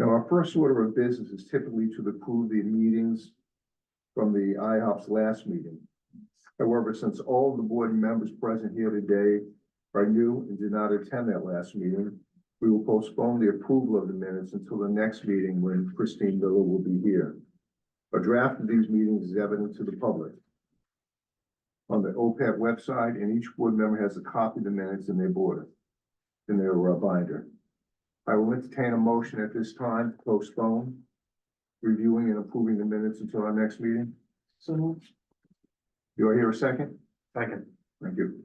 Now, our first order of business is typically to approve the meetings from the IAOP's last meeting. However, since all of the board members present here today are new and did not attend that last meeting, we will postpone the approval of the minutes until the next meeting when Christine Miller will be here. A draft of these meetings is evident to the public on the OPAT website, and each board member has a copy of the minutes in their binder. I will entertain a motion at this time to postpone reviewing and approving the minutes until our next meeting. So moved. Do I hear a second? Second. Thank you.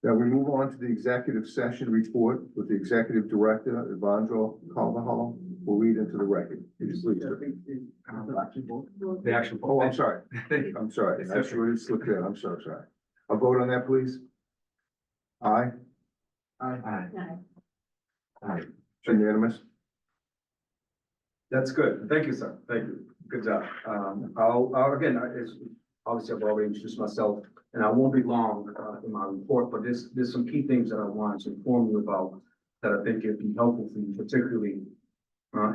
Now we move on to the executive session report with the executive director, Evandro Carvajal, will read into the record. Please. The actual. Oh, I'm sorry. I'm sorry. I should slipped in. I'm so sorry. A vote on that, please. Aye. Aye. Aye. It's unanimous. That's good. Thank you, sir. Thank you. Good job. I'll again, obviously I've already introduced myself and I won't be long in my report, but there's some key things that I want to inform you about that I think it'd be helpful for you, particularly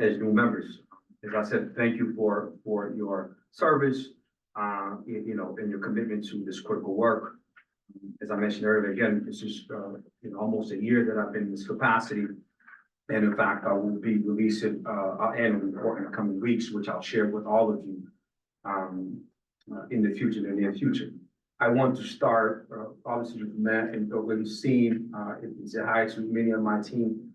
as new members. As I said, thank you for your service, you know, and your commitment to this critical work. As I mentioned earlier, again, this is you know, almost a year that I've been in this capacity. And in fact, I will be releasing our annual report in the coming weeks, which I'll share with all of you in the future, in the near future. I want to start, obviously, with Matt and what you've seen. It's a hi to many of my team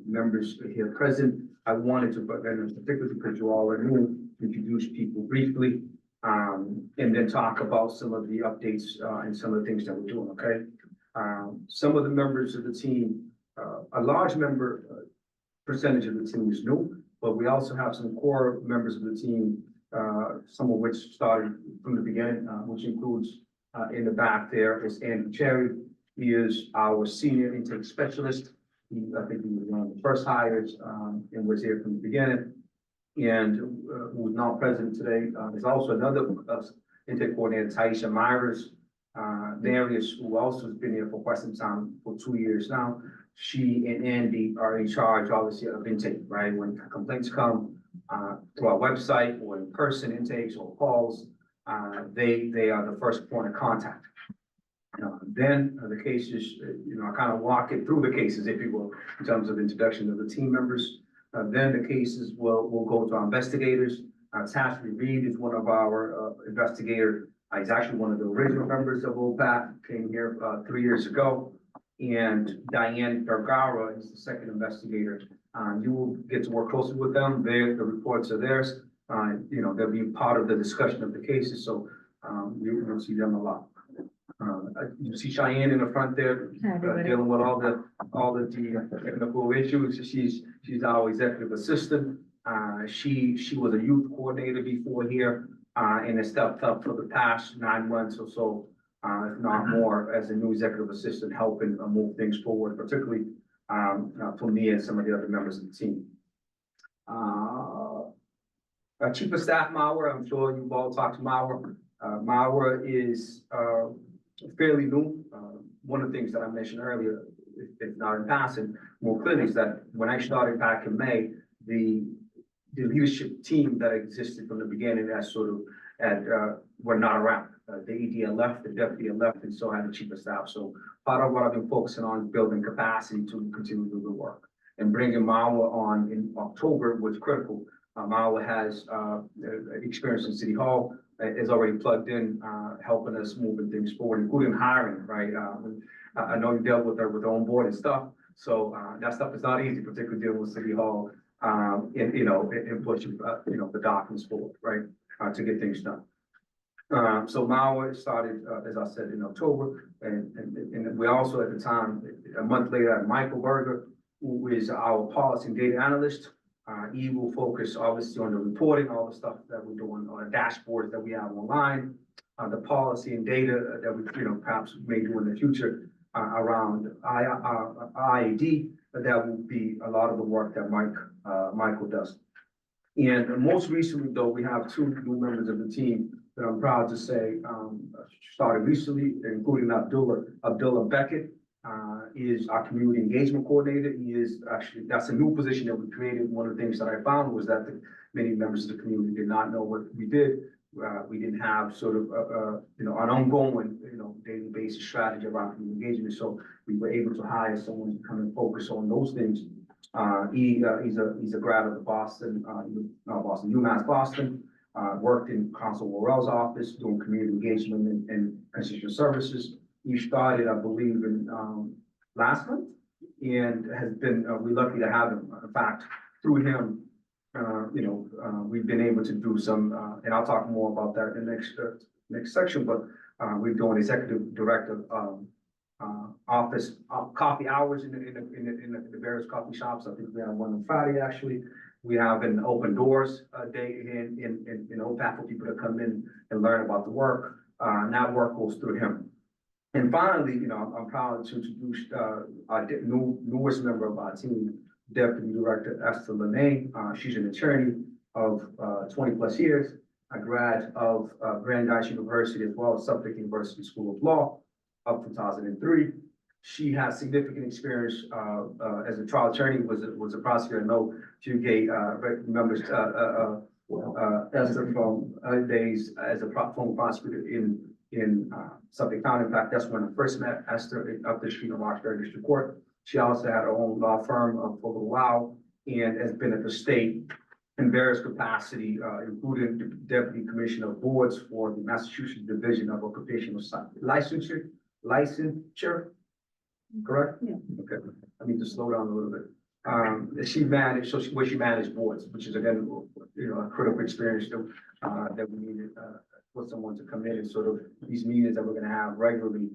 members here present. I wanted to, but then particularly because you all are new, introduce people briefly, and then talk about some of the updates and some of the things that we're doing, okay? Some of the members of the team, a large percentage of the team is new, but we also have some core members of the team, some of which started from the beginning, which includes in the back there is Andy Cherry. He is our senior intake specialist. I think he was one of the first hires and was here from the beginning. And who's now present today is also another intake coordinator, Taisha Myers. Darius, who also has been here for quite some time, for 2 years now. She and Andy are in charge, obviously, of intake, right? When complaints come to our website or in person intakes or calls, they are the first point of contact. Then the cases, you know, I kind of walk it through the cases, if you will, in terms of introduction of the team members. Then the cases will go to our investigators. Tashley Reed is one of our investigators. He's actually one of the original members of OPAT, came here 3 years ago. And Diane Vergara is the second investigator. You will get to work closely with them. The reports are theirs. You know, they'll be part of the discussion of the cases, so you will see them a lot. You see Cheyenne in the front there, dealing with all the technical issues. She's our executive assistant. She was a youth coordinator before here, and has stepped up for the past 9 months or so, if not more, as a new executive assistant, helping move things forward, particularly for me and some of the other members of the team. Chief of Staff Mauer, I'm sure you've all talked to Mauer. Mauer is fairly new. One of the things that I mentioned earlier, if not in passing, more clearly, is that when I started back in May, the leadership team that existed from the beginning were not around. The ED left, the deputy left, and so had the chief of staff. So part of what I've been focusing on is building capacity to continue to do the work. And bringing Mauer on in October was critical. Mauer has experience in City Hall, is already plugged in, helping us moving things forward, including hiring, right? I know you dealt with her with on board and stuff. So that stuff is not easy, particularly dealing with City Hall, and pushing, the documents forward, right? To get things done. So Mauer started, as I said, in October, and we also at the time, a month later, had Michael Berger, who is our policy and data analyst. He will focus obviously on the reporting, all the stuff that we're doing on the dashboards that we have online, the policy and data that we, perhaps may do in the future around IAD. That will be a lot of the work that Michael does. And most recently, though, we have 2 new members of the team that I'm proud to say started recently, including Abdullah Beckett. is our community engagement coordinator. He is actually, that's a new position that we created. One of the things that I found was that many members of the community did not know what we did. We didn't have sort of, an ongoing, daily basis strategy around community engagement. So we were able to hire someone to come and focus on those things. He's a grad of the UMass Boston, worked in Consul Worrell's office doing community engagement and constituent services. He started, I believe, in last month, and has been, we're lucky to have him. In fact, through him, we've been able to do some, and I'll talk more about that in the next section, but we're doing executive director office coffee hours in the various coffee shops. I think we have one on Friday, actually. We have an open doors day in OPAT for people to come in and learn about the work. And that work goes through him. And finally, I'm proud to introduce our newest member of our team, Deputy Director Esther Lene. She's an attorney of 20 plus years, a grad of Brandeis University, as well as Suffolk University School of Law of 2003. She has significant experience as a trial attorney, was a prosecutor. I know Fugate remembers Esther from days as a former prosecutor in Suffolk County. In fact, that's when I first met Esther up the street in Roxbury District Court. She also had her own law firm for a little while and has been at the state in various capacity, including the Deputy Commissioner of Boards for the Massachusetts Division of Occupational Licensure, correct? Yeah. Okay, I need to slow down a little bit. She managed boards, which is again, a critical experience that we needed for someone to come in and sort of these meetings that we're going to have regularly.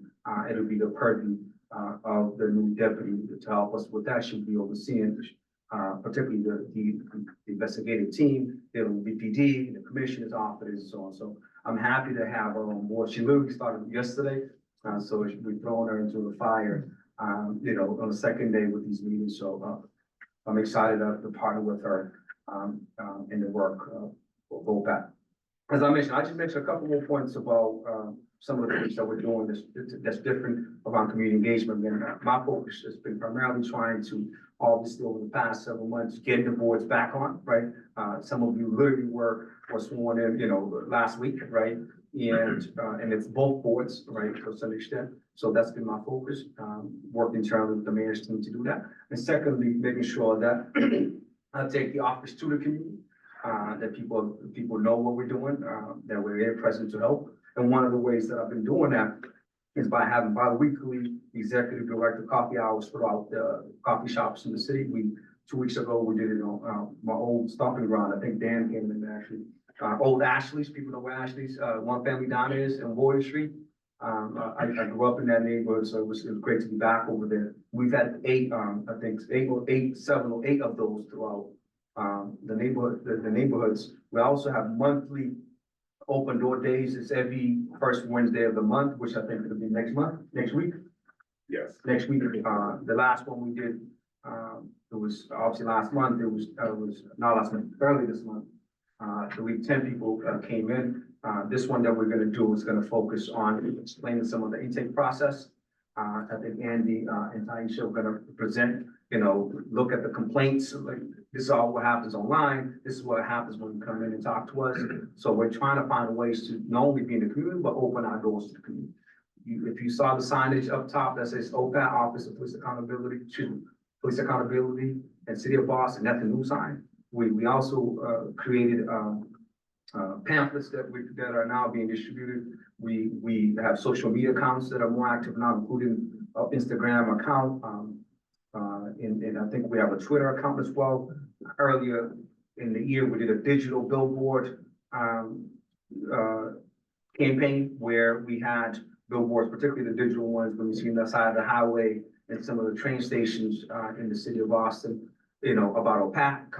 It'll be the purview of the new deputy to help us with that. She'll be overseeing, particularly the investigative team, the BPD, the commissioner's office, and so on. So I'm happy to have her on board. She literally started yesterday, so we've thrown her into the fire, on the second day with these meetings. So I'm excited to partner with her in the work of OPAT. As I mentioned, I just mentioned a couple more points about some of the things that we're doing that's different around community engagement. And my focus has been primarily trying to, obviously over the past several months, get the boards back on, right? Some of you literally were sworn in, last week, right? And it's both boards, right, to some extent. So that's been my focus, working internally with the mayor's team to do that. And secondly, making sure that I take the office to the community, that people know what we're doing, that we're there present to help. And one of the ways that I've been doing that is by having bi-weekly executive director coffee hours throughout the coffee shops in the city. 2 weeks ago, we did it on my old stomping ground. I think Dan came in actually. Old Ashley's, people know where Ashley's, one family down is in Warden Street. I grew up in that neighborhood, so it was great to be back over there. We've had 8 of those throughout the neighborhoods. We also have monthly open door days. It's every first Wednesday of the month, which I think it'll be next week. Yes. Next week, the last one we did, it was obviously last month. It was not last month, early this month. I believe 10 people came in. This one that we're going to do is going to focus on explaining some of the intake process. I think Andy and Taisha are going to present, look at the complaints. Like, this is all what happens online. This is what happens when you come in and talk to us. So we're trying to find ways to not only be in the community, but open our doors to the community. If you saw the signage up top that says OPAT, Office of Police Accountability and City of Boston, that's a new sign. We also created pamphlets that are now being distributed. We have social media accounts that are more active now, including Instagram account. And I think we have a Twitter account as well. Earlier in the year, we did a digital billboard campaign where we had billboards, particularly the digital ones, when you see on the side of the highway and some of the train stations in the city of Boston, about OPAT,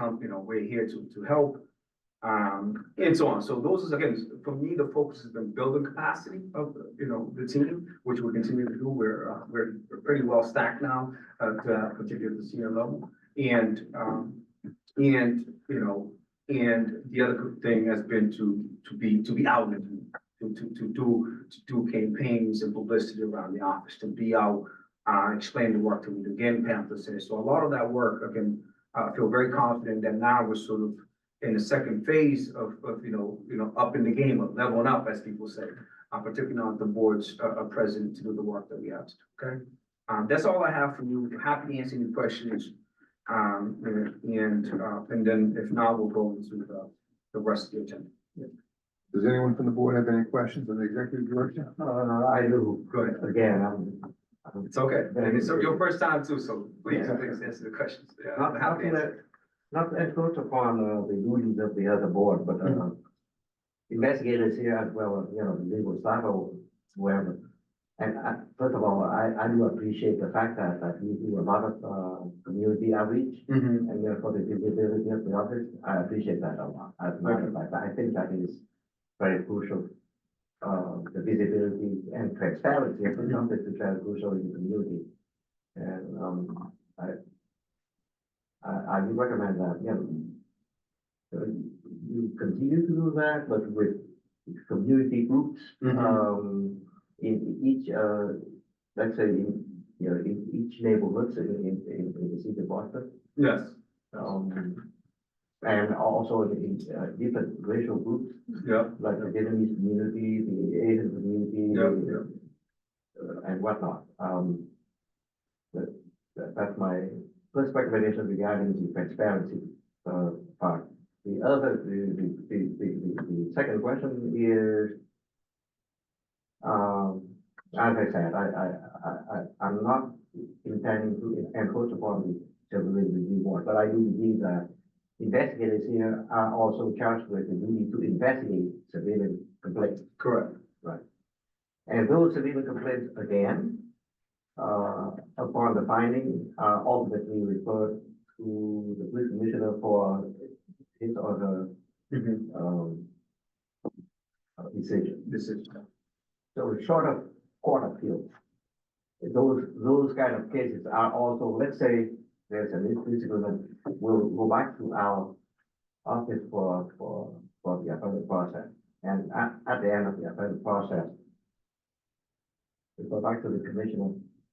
we're here to help, and so on. So those is, again, for me, the focus has been building capacity of, the team, which we'll continue to do. We're pretty well stacked now, particularly at the senior level. And the other good thing has been to be out and to do campaigns and publicity around the office, to be out explain the work that we do, getting pamphlets in. So a lot of that work, again, I feel very confident that now we're sort of in the second phase of up in the game, of leveling up, as people say, particularly now that the board's president to do the work that we have to do, okay? That's all I have for you. Happy to answer any questions. And then if not, we'll go into the rest of the agenda. Does anyone from the board have any questions on the executive director? I do. Go ahead. Again, It's okay. And it's your first time too, so please, Yeah. please answer the questions. Yeah, not, I'm not, happy to answer. not encroach upon the duties of the other board, but investigators here as well as, the legal staff or whoever. And first of all, I do appreciate the fact that you do a lot of community outreach Mhm. and for the visibility of the office. I appreciate that a lot. As a matter of fact, I think that is very crucial. The visibility and transparency of the office is very crucial in the community. And I would recommend that, you continue to do that, but with community groups, in each, let's say, in each neighborhood in the city of Boston. Yes. And also in different racial groups, Yeah. like the Vietnamese community, the Asian community, and whatnot. That's my first recommendation regarding the transparency part. The second question is, as I said, I'm not intending to encroach upon the civilian review board, but I do believe that investigators here are also charged with the duty to investigate civilian complaints. Correct. Right. And those civilian complaints, again, upon the finding, are ultimately referred to the police commissioner for his or her decision. So short of court appeal, those kind of cases are also, let's say, there's an incident, we'll go back to our office for the appellate process. And at the end of the appellate process, we go back to the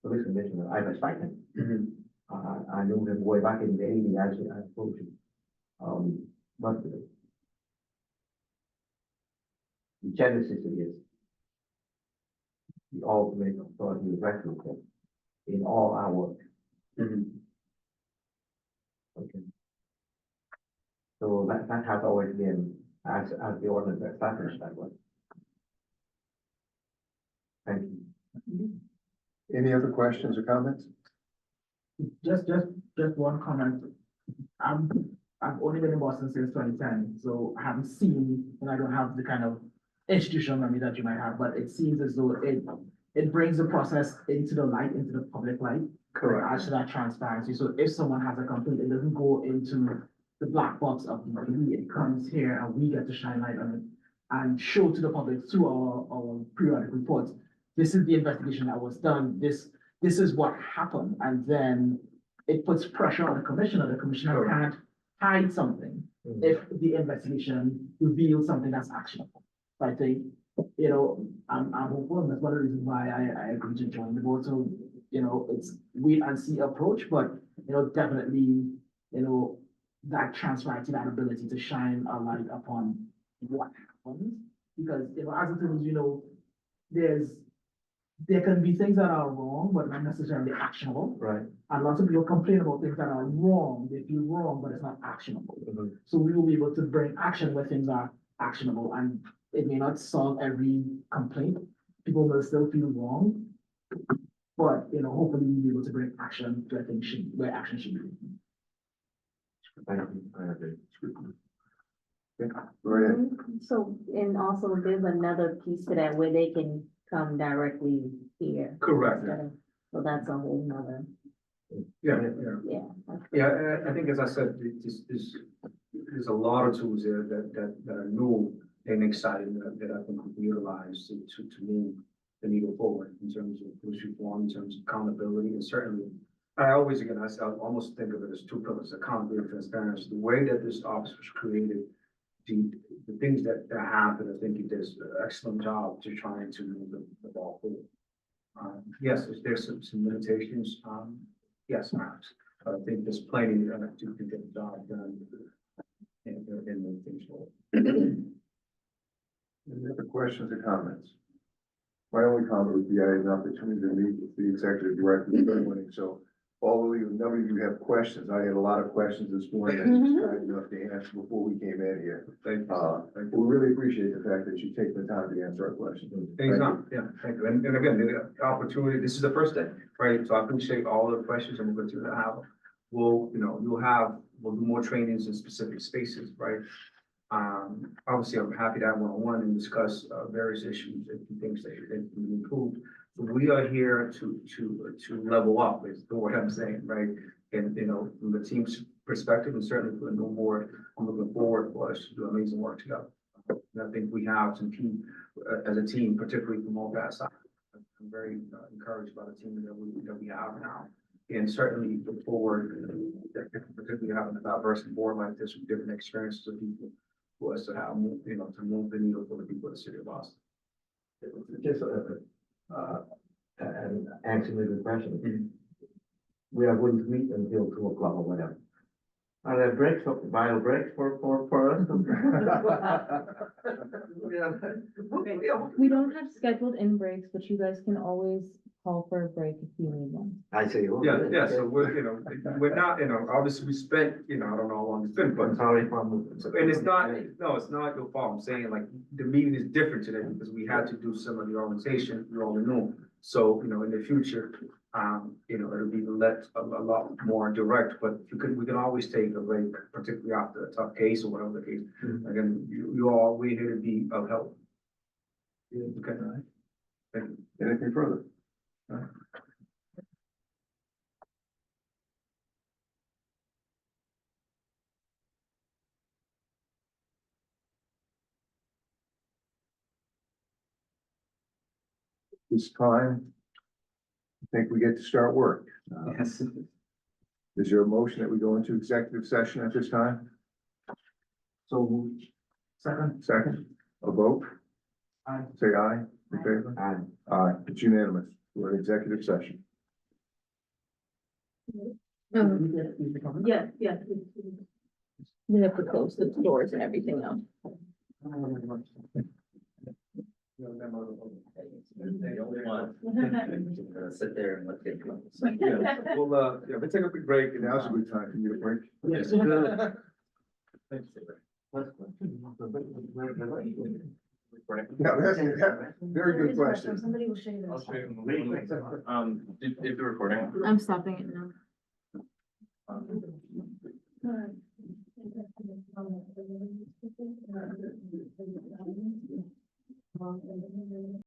police commissioner, I respect him. I knew him way back in the 80s, actually, I told you. But the genesis is the ultimate authority record in all our work. Okay. So that has always been as the ordinance established that way. Thank you. Any other questions or comments? Just one comment. I've only been in Boston since 2010, so I haven't seen, and I don't have the kind of institutional memory that you might have, but it seems as though it brings the process into the light, into the public light. Correct. Adds to that transparency. So if someone has a complaint, it doesn't go into the black box of the media. It comes here and we get to shine light on it and show to the public through our periodic reports. This is the investigation that was done. This is what happened. And then it puts pressure on the commissioner. The commissioner can't hide something if the investigation reveals something that's actionable. So I think, I'm hopeful, and that's one of the reasons why I agreed to join the board. So, it's wait and see approach, but, definitely, that transparency, that ability to shine a light upon what happens. Because, as it is, there can be things that are wrong, but not necessarily actionable. Right. And lots of people complain about things that are wrong. They feel wrong, but it's not actionable. So we will be able to bring action where things are actionable, and it may not solve every complaint. People will still feel wrong, but hopefully we'll be able to bring action where action should be. Thank you. I agree. Right. So, and also there's another piece to that where they can come directly here. Correct. So that's a whole nother, Yeah. yeah. I think, as I said, there's a lot of tools there that are new and exciting that I think we can utilize to move the needle forward in terms of police reform, in terms of accountability, and certainly, I almost think of it as two pillars: accountability and transparency. The way that this office was created, the things that happen, I think he does an excellent job to trying to move the ball forward. Yes, there's some limitations, yes, perhaps, but I think there's plenty to get the job done. In the things. Any other questions or comments? My only comment would be I had an opportunity to meet with the executive director this morning, so although a number of you have questions, I had a lot of questions this morning. I just tried enough to answer before we came in here. Thank you. We really appreciate the fact that you take the time to answer our questions. Thanks, yeah, thank you. And again, the opportunity, this is the first day, right? So I appreciate all the questions and we're going to have, we'll do more trainings in specific spaces, right? Obviously, I'm happy to have one-on-one and discuss various issues and things that can be improved. But we are here to level up is what I'm saying, right? And, from the team's perspective and certainly for the new board, I'm looking forward for us to do amazing work together. And I think we have some team, as a team, particularly from OPAT side. I'm very encouraged by the team that we have now. And certainly look forward, particularly having a diverse board like this with different experiences of people for us to have, to move the needle for the people of the city of Boston. Just, and answering the question. We are going to meet until 2 o'clock or whatever. Are there breaks, bio breaks for us? We don't have scheduled in breaks, but you guys can always call for a break if you need one. I say. Oh, Yeah, really? yeah, so we're not, obviously we spent, I don't know how long it's been, but. I'm sorry for. And it's not, no, it's not your fault. I'm saying like the meeting is different today because we had to do some of the organization, you're all new. So, in the future, it'll be a lot more direct, but we can always take a break, particularly after a tough case or whatever the case. Again, we're here to be of help. Okay. Thank you. Anything further? This time, I think we get to start work. Yes. Is there a motion that we go into executive session at this time? So, second, Second, a vote? Aye. Say aye, in favor? And Aye, it's unanimous. We're in executive session. Yeah. We have to close the doors and everything now. The only one. Sit there and look at you. We'll take a quick break and Now's a good time for you to break. Yes. Thanks. Yeah, very good question. Somebody will show you. I'll show you. If you're recording. I'm stopping it now.